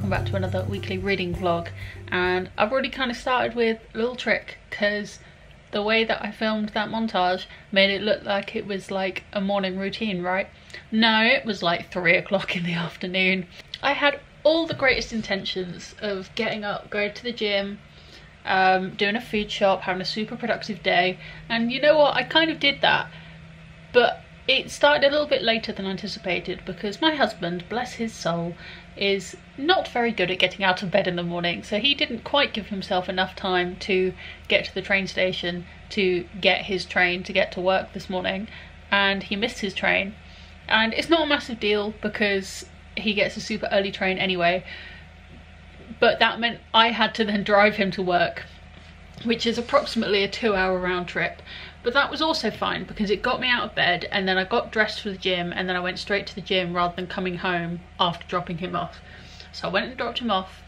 welcome back to another weekly reading vlog. And I've already kind of started with a little trick because the way that I filmed that montage made it look like it was like a morning routine, right? No, it was like 3 o'clock in the afternoon. I had all the greatest intentions of getting up, going to the gym, doing a food shop, having a super productive day, and you know what, I kind of did that, but it started a little bit later than anticipated because my husband, bless his soul, is not very good at getting out of bed in the morning, so he didn't quite give himself enough time to get to the train station to get his train to get to work this morning, and he missed his train. And it's not a massive deal because he gets a super early train anyway, but that meant I had to then drive him to work, which is approximately a 2-hour round trip. But that was also fine because it got me out of bed, and then I got dressed for the gym, and then I went straight to the gym rather than coming home after dropping him off. So I went and dropped him off,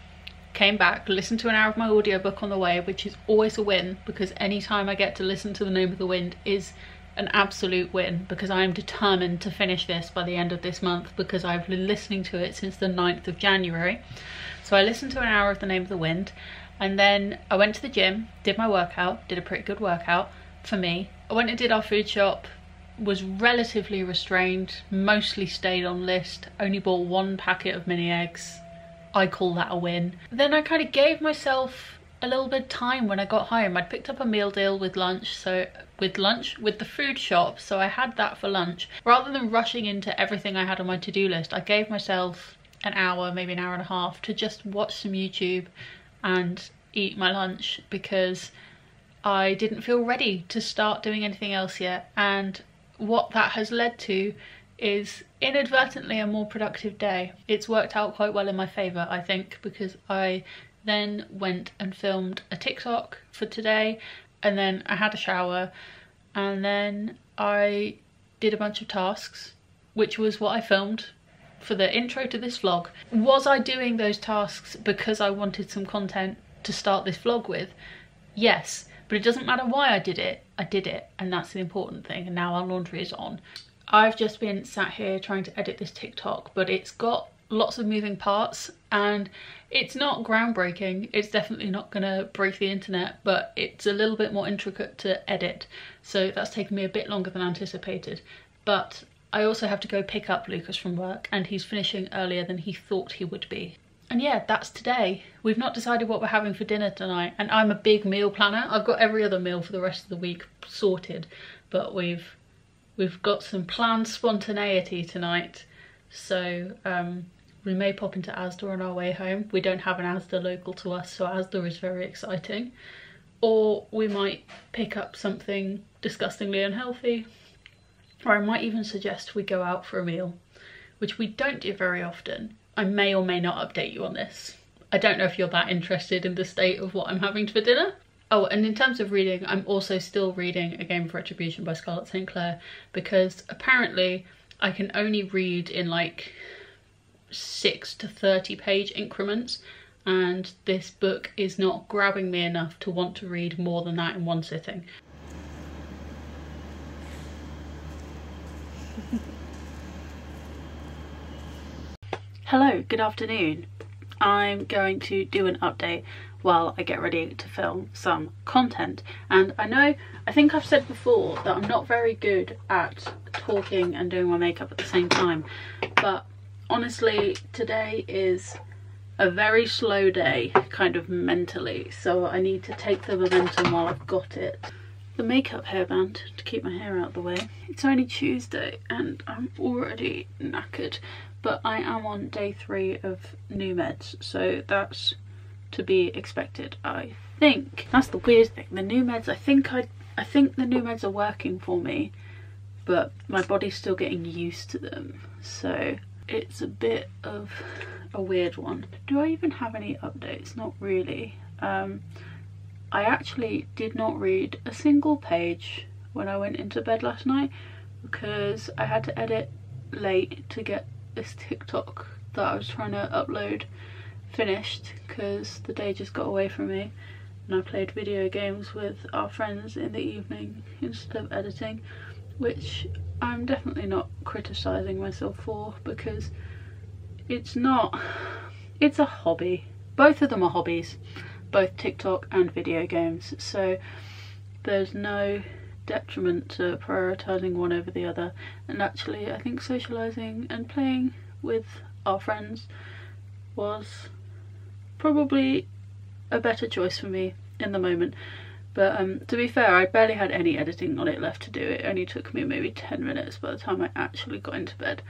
came back, listened to an hour of my audiobook on the way, which is always a win because any time I get to listen to The Name of the Wind is an absolute win, because I am determined to finish this by the end of this month because I've been listening to it since the 9th of January. So I listened to an hour of The Name of the Wind, and then I went to the gym, did my workout, did a pretty good workout for me. I went and did our food shop, was relatively restrained, mostly stayed on list, only bought 1 packet of mini eggs. I call that a win. Then I kind of gave myself a little bit of time when I got home. I'd picked up a meal deal with the food shop, so I had that for lunch. Rather than rushing into everything I had on my to-do list, I gave myself an hour, maybe an hour and a half, to just watch some YouTube and eat my lunch because I didn't feel ready to start doing anything else yet. And what that has led to is inadvertently a more productive day. It's worked out quite well in my favour, I think, because I then went and filmed a TikTok for today, and then I had a shower, and then I did a bunch of tasks, which was what I filmed for the intro to this vlog. Was I doing those tasks because I wanted some content to start this vlog with? Yes, but it doesn't matter why I did it, and that's the important thing. And now our laundry is on. I've just been sat here trying to edit this TikTok, but it's got lots of moving parts and it's not groundbreaking. It's definitely not gonna break the internet, but it's a little bit more intricate to edit, so that's taken me a bit longer than anticipated. But I also have to go pick up Lucas from work, and he's finishing earlier than he thought he would be. And yeah, that's today. We've not decided what we're having for dinner tonight, and I'm a big meal planner. I've got every other meal for the rest of the week sorted, but we've got some planned spontaneity tonight, so we may pop into Asda on our way home. We don't have an Asda local to us, so Asda is very exciting. Or we might pick up something disgustingly unhealthy, or I might even suggest we go out for a meal, which we don't do very often. I may or may not update you on this. I don't know if you're that interested in the state of what I'm having for dinner. Oh, and in terms of reading, I'm also still reading A Game of Retribution by Scarlett St. Clair, because apparently I can only read in like 6 to 30 page increments, and this book is not grabbing me enough to want to read more than that in one sitting. Hello, good afternoon. I'm going to do an update while I get ready to film some content. And I think I've said before that I'm not very good at talking and doing my makeup at the same time, but honestly today is a very slow day, kind of mentally, so I need to take the momentum while I've got it. The makeup hairband to keep my hair out of the way. It's only Tuesday and I'm already knackered, but I am on day 3 of new meds, so that's to be expected, I think. That's the weird thing. The new meds, I think the new meds are working for me, but my body's still getting used to them, so it's a bit of a weird one. Do I even have any updates? Not really. I actually did not read a single page when I went into bed last night because I had to edit late to get this TikTok that I was trying to upload finished because the day just got away from me, and I played video games with our friends in the evening instead of editing, which I'm definitely not criticising myself for because it's not it's a hobby. Both of them are hobbies, both TikTok and video games, so there's no detriment to prioritising one over the other. And actually I think socialising and playing with our friends was probably a better choice for me in the moment. But to be fair, I barely had any editing on it left to do. It only took me maybe 10 minutes by the time I actually got into bed.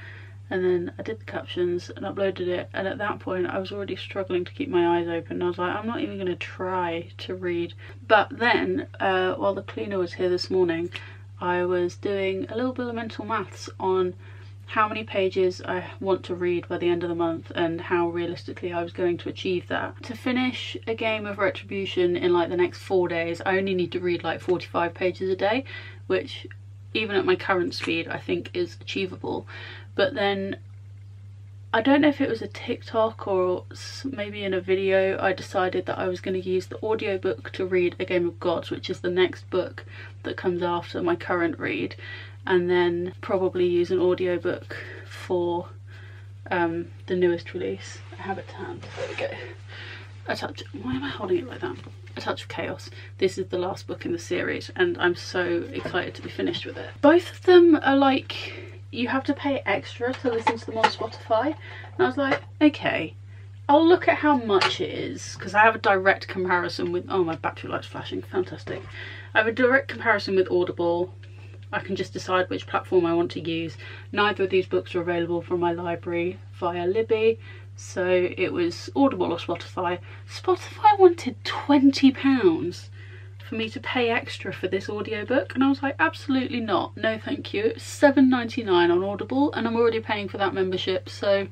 And then I did the captions and uploaded it, and at that point I was already struggling to keep my eyes open. I was like, I'm not even going to try to read. But then, while the cleaner was here this morning, I was doing a little bit of mental maths on how many pages I want to read by the end of the month and how realistically I was going to achieve that. To finish a game of Retribution in like the next 4 days, I only need to read like 45 pages a day, which even at my current speed I think is achievable. But then I don't know if it was a TikTok or maybe in a video, I decided that I was going to use the audiobook to read A Game of Gods, which is the next book that comes after my current read, and then probably use an audiobook for the newest release. I have it to hand, there we go. Why am I holding it like that? A Touch of Chaos. This is the last book in the series and I'm so excited to be finished with it. Both of them are like, you have to pay extra to listen to them on Spotify, and I was like, okay, I'll look at how much it is, because I have a direct comparison with, oh my battery light's flashing, fantastic. I have a direct comparison with Audible. I can just decide which platform I want to use. Neither of these books are available from my library via Libby, so it was Audible or Spotify. Spotify wanted £20 for me to pay extra for this audiobook, and I was like, absolutely not, no thank you. It's $7.99 on Audible and I'm already paying for that membership, so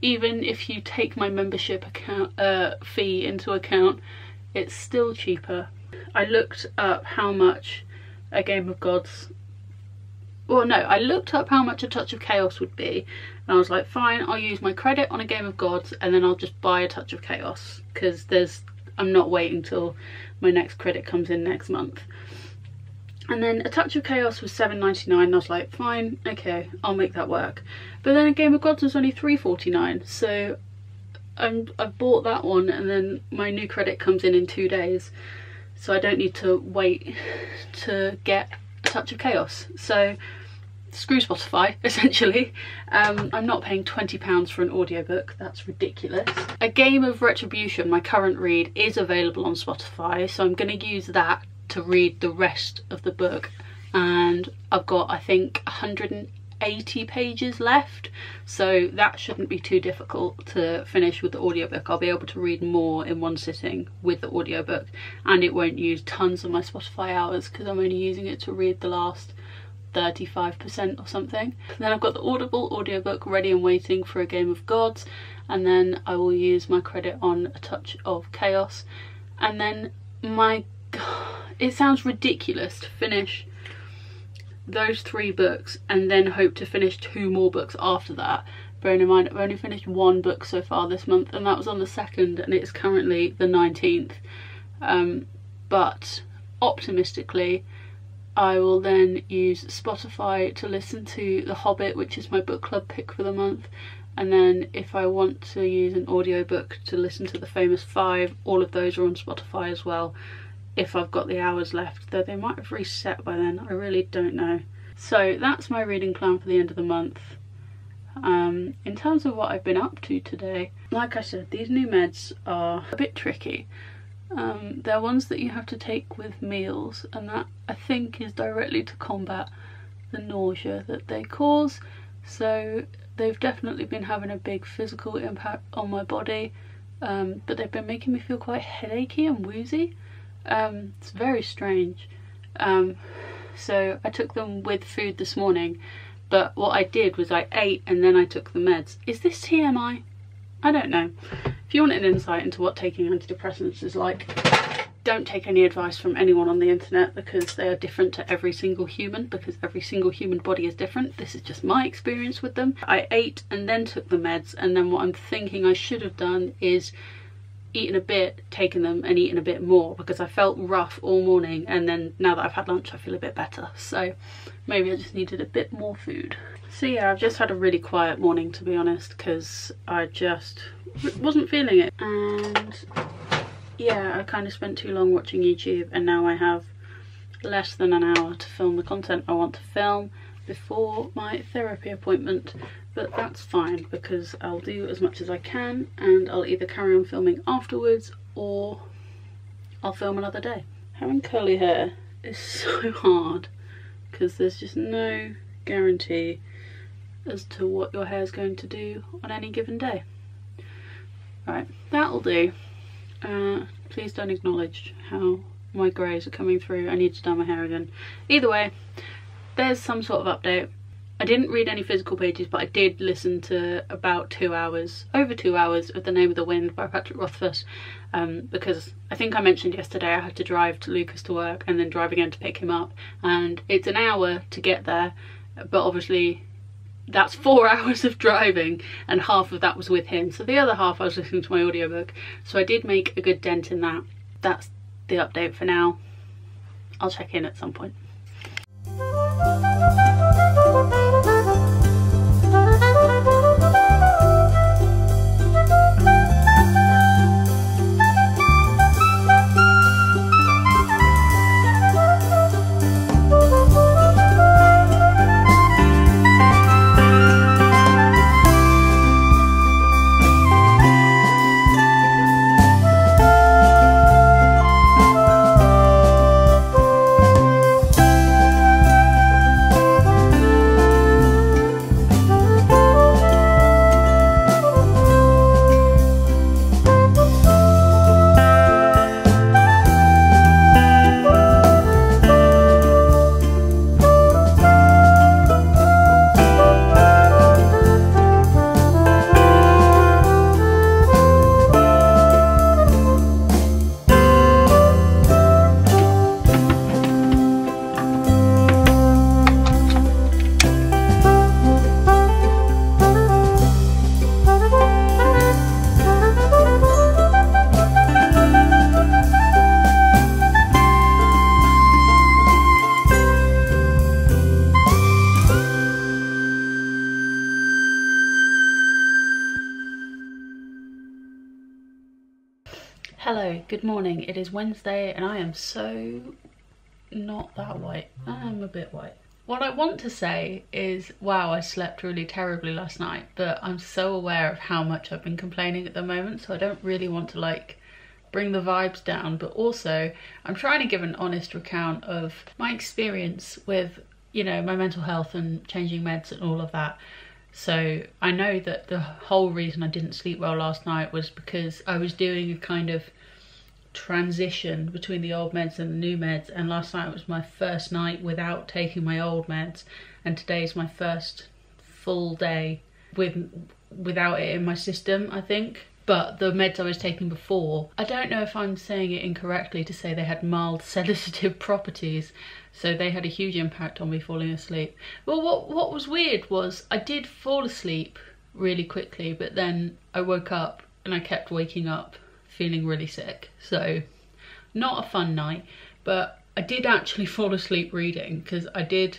even if you take my membership fee into account, it's still cheaper. I looked up how much A Game of Gods, well no, I looked up how much A Touch of Chaos would be, and I was like, fine, I'll use my credit on A Game of Gods and then I'll just buy A Touch of Chaos, because I'm not waiting till my next credit comes in next month. And then A Touch of Chaos was $7.99 and I was like, fine, okay, I'll make that work. But then A Game of Gods was only $3.49, so I've bought that one, and then my new credit comes in 2 days, so I don't need to wait to get A Touch of Chaos. So screw Spotify, essentially. I'm not paying £20 for an audiobook, that's ridiculous. A Game of Retribution, my current read, is available on Spotify, so I'm going to use that to read the rest of the book, and I've got, I think, 180 pages left, so that shouldn't be too difficult to finish with the audiobook. I'll be able to read more in one sitting with the audiobook, and it won't use tons of my Spotify hours because I'm only using it to read the last 35% or something. Then I've got the Audible audiobook ready and waiting for A Game of Gods, and then I will use my credit on A Touch of Chaos. And then it sounds ridiculous to finish those 3 books and then hope to finish 2 more books after that, bearing in mind I've only finished 1 book so far this month, and that was on the 2nd and it's currently the 19th. But optimistically I will then use Spotify to listen to The Hobbit, which is my book club pick for the month, and then if I want to use an audiobook to listen to The Famous 5, all of those are on Spotify as well, if I've got the hours left, though they might have reset by then, I really don't know. So that's my reading plan for the end of the month. In terms of what I've been up to today, like I said, these new meds are a bit tricky. They're ones that you have to take with meals, and that I think is directly to combat the nausea that they cause, so they've definitely been having a big physical impact on my body, but they've been making me feel quite headachy and woozy. It's very strange. So I took them with food this morning, but what I did was I ate and then I took the meds. Is this TMI? I don't know. If you want an insight into what taking antidepressants is like, don't take any advice from anyone on the internet, because they are different to every single human, because every single human body is different. This is just my experience with them. I ate and then took the meds, and then what I'm thinking I should have done is eaten a bit, taken them and eaten a bit more, because I felt rough all morning, and then now that I've had lunch I feel a bit better, so maybe I just needed a bit more food. So yeah, I've just had a really quiet morning, to be honest, because I just wasn't feeling it, and yeah, I kind of spent too long watching YouTube, and now I have less than an hour to film the content I want to film before my therapy appointment. But that's fine, because I'll do as much as I can, and I'll either carry on filming afterwards or I'll film another day. Having curly hair is so hard because there's just no guarantee as to what your hair is going to do on any given day. Right, that'll do. Please don't acknowledge how my greys are coming through. I need to dye my hair again. Either way, there's some sort of update. I didn't read any physical pages, but I did listen to about 2 hours, over 2 hours, of The Name of the Wind by Patrick Rothfuss, because I think I mentioned yesterday I had to drive to Lucas to work and then drive again to pick him up, and it's an hour to get there, but obviously that's 4 hours of driving, and half of that was with him, so the other half I was listening to my audiobook, so I did make a good dent in that. That's the update for now. I'll check in at some point. Hello, good morning. It is Wednesday and I am so not that white. I am a bit white. What I want to say is, wow, I slept really terribly last night, but I'm so aware of how much I've been complaining at the moment, so I don't really want to like bring the vibes down, but also I'm trying to give an honest recount of my experience with, you know, my mental health and changing meds and all of that. So I know that the whole reason I didn't sleep well last night was because I was doing a kind of transition between the old meds and the new meds, and last night was my first night without taking my old meds, and today's my first full day without it in my system, I think. But the meds I was taking before, I don't know if I'm saying it incorrectly to say they had mild sedative properties, so they had a huge impact on me falling asleep. Well, what was weird was I did fall asleep really quickly, but then I woke up and I kept waking up feeling really sick. So not a fun night, but I did actually fall asleep reading because I did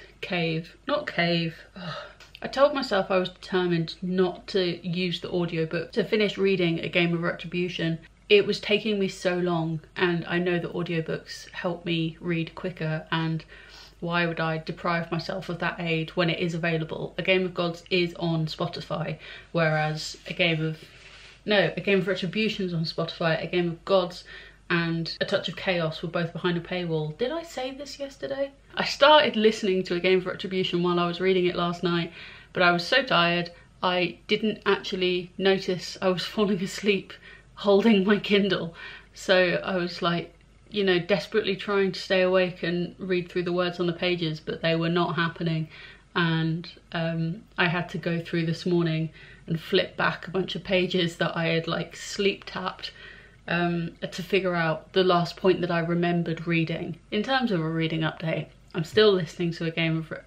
I told myself I was determined not to use the audiobook to finish reading A Game of Retribution. It was taking me so long, and I know that audiobooks help me read quicker, and why would I deprive myself of that aid when it is available? A Game of Gods is on Spotify, whereas A Game of Retribution's on Spotify. A Game of Gods and A Touch of Chaos were both behind a paywall. Did I say this yesterday? I started listening to A Game of Retribution while I was reading it last night, but I was so tired I didn't actually notice I was falling asleep holding my Kindle. So I was like, you know, desperately trying to stay awake and read through the words on the pages, but they were not happening. And I had to go through this morning and flip back a bunch of pages that I had like sleep tapped to figure out the last point that I remembered reading. In terms of a reading update, I'm still listening to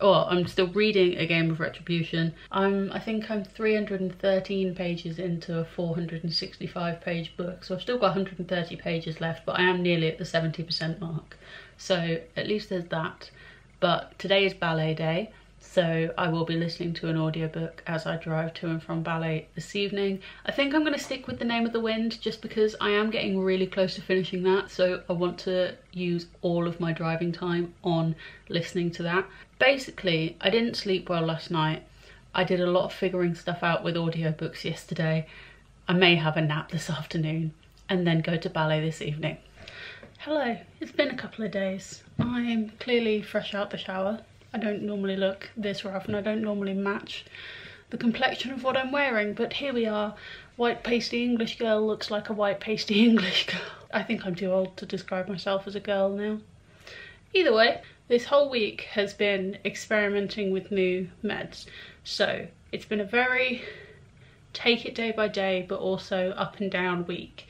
I'm still reading A Game of Retribution. I think I'm 313 pages into a 465 page book, so I've still got 130 pages left, but I am nearly at the 70% mark. So at least there's that. But today is ballet day, so I will be listening to an audiobook as I drive to and from ballet this evening. I think I'm going to stick with The Name of the Wind just because I am getting really close to finishing that, so I want to use all of my driving time on listening to that. Basically, I didn't sleep well last night. I did a lot of figuring stuff out with audiobooks yesterday. I may have a nap this afternoon and then go to ballet this evening. Hello, it's been a couple of days. I'm clearly fresh out the shower. I don't normally look this rough and I don't normally match the complexion of what I'm wearing, but here we are. White pasty English girl looks like a white pasty English girl. I think I'm too old to describe myself as a girl now. Either way, this whole week has been experimenting with new meds. So it's been a very take it day by day, but also up and down week.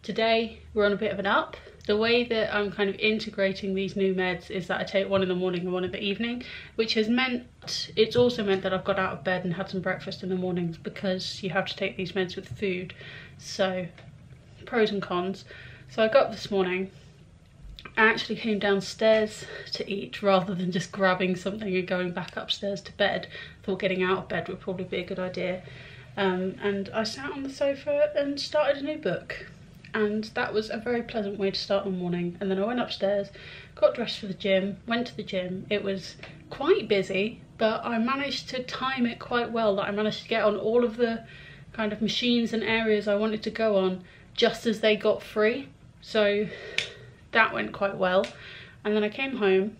Today we're on a bit of an up. The way that I'm kind of integrating these new meds is that I take one in the morning and one in the evening, which has meant, it's also meant that I've got out of bed and had some breakfast in the mornings because you have to take these meds with food. So pros and cons. So I got up this morning, I actually came downstairs to eat rather than just grabbing something and going back upstairs to bed. I thought getting out of bed would probably be a good idea. And I sat on the sofa and started a new book. And that was a very pleasant way to start the morning. And then I went upstairs, got dressed for the gym, went to the gym. It was quite busy, but I managed to time it quite well, that I managed to get on all of the kind of machines and areas I wanted to go on just as they got free. So that went quite well. And then I came home.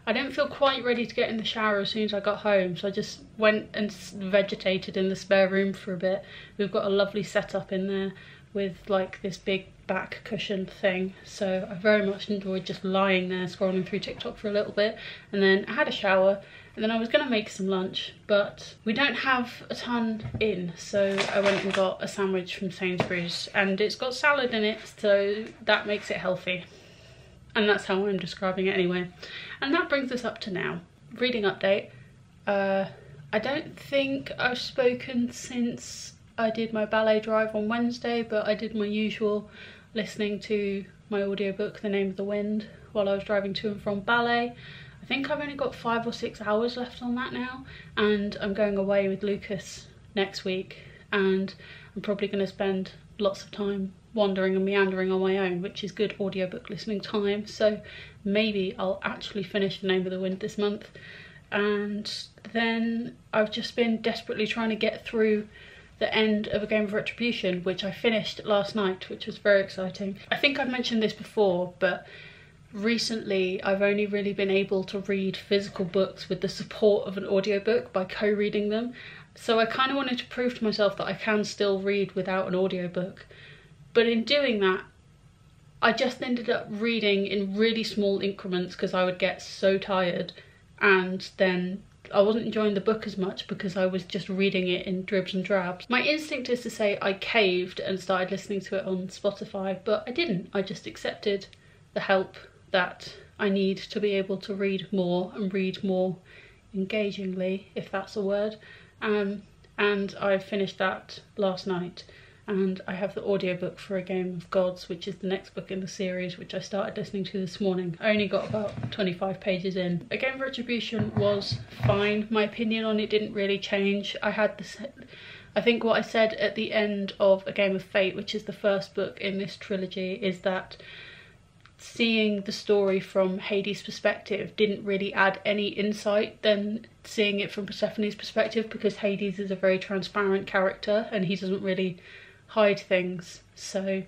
I didn't feel quite ready to get in the shower as soon as I got home, so I just went and vegetated in the spare room for a bit. We've got a lovely setup in there with like this big back cushion thing, so I very much enjoyed just lying there scrolling through TikTok for a little bit. And then I had a shower, and then I was gonna make some lunch, but we don't have a ton in, so I went and got a sandwich from Sainsbury's, and it's got salad in it, so that makes it healthy. And that's how I'm describing it anyway. And that brings us up to now. Reading update. I don't think I've spoken since I did my ballet drive on Wednesday, but I did my usual listening to my audiobook, The Name of the Wind, while I was driving to and from ballet. I think I've only got 5 or 6 hours left on that now, and I'm going away with Lucas next week, and I'm probably going to spend lots of time wandering and meandering on my own, which is good audiobook listening time. So maybe I'll actually finish The Name of the Wind this month. And then I've just been desperately trying to get through the end of A Game of Retribution, which I finished last night, which was very exciting. I think I've mentioned this before, but recently I've only really been able to read physical books with the support of an audiobook by co-reading them. So I kind of wanted to prove to myself that I can still read without an audiobook. But in doing that, I just ended up reading in really small increments because I would get so tired, and then I wasn't enjoying the book as much because I was just reading it in dribs and drabs. My instinct is to say I caved and started listening to it on Spotify, but I didn't. I just accepted the help that I need to be able to read more and read more engagingly, if that's a word. And I finished that last night, and I have the audiobook for A Game of Gods, which is the next book in the series, which I started listening to this morning. I only got about 25 pages in. A Game of Retribution was fine. My opinion on it didn't really change. I think what I said at the end of A Game of Fate, which is the first book in this trilogy, is that seeing the story from Hades' perspective didn't really add any insight than seeing it from Persephone's perspective, because Hades is a very transparent character and he doesn't really hide things, so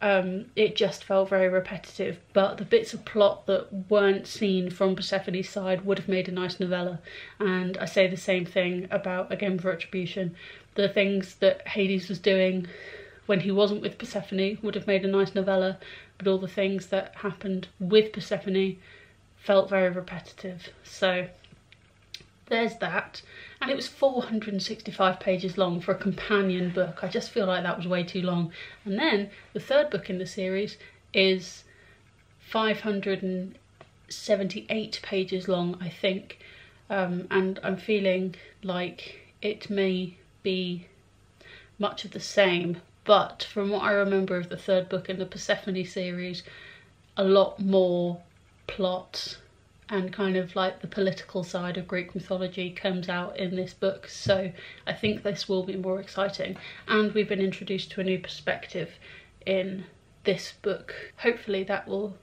it just felt very repetitive. But the bits of plot that weren't seen from Persephone's side would have made a nice novella, and I say the same thing about A Game of Retribution. The things that Hades was doing when he wasn't with Persephone would have made a nice novella, but all the things that happened with Persephone felt very repetitive. So there's that. And it was 465 pages long for a companion book. I just feel like that was way too long. And then the third book in the series is 580 78 pages long, I think, and I'm feeling like it may be much of the same, but from what I remember of the third book in the Persephone series, a lot more plot and kind of like the political side of Greek mythology comes out in this book, so I think this will be more exciting, and we've been introduced to a new perspective in this book. Hopefully that will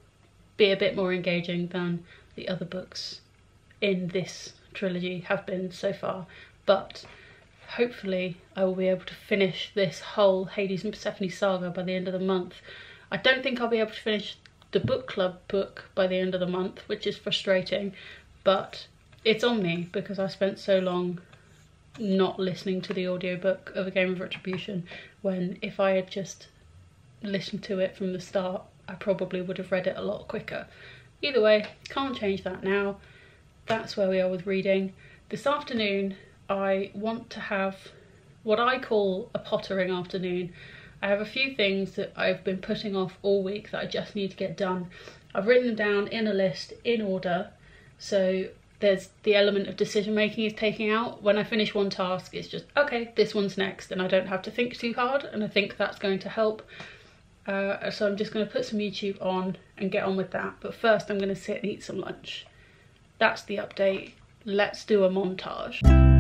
be a bit more engaging than the other books in this trilogy have been so far, but hopefully I will be able to finish this whole Hades and Persephone saga by the end of the month. I don't think I'll be able to finish the book club book by the end of the month, which is frustrating, but it's on me because I spent so long not listening to the audiobook of A Game of Retribution, when if I had just listened to it from the start, I probably would have read it a lot quicker. Either way, can't change that now. That's where we are with reading. This afternoon I want to have what I call a pottering afternoon. I have a few things that I've been putting off all week that I just need to get done. I've written them down in a list in order, so there's the element of decision making is taking out. When I finish one task, it's just, okay, this one's next, and I don't have to think too hard, and I think that's going to help. So I'm just going to put some YouTube on and get on with that. But first I'm going to sit and eat some lunch. That's the update. Let's do a montage.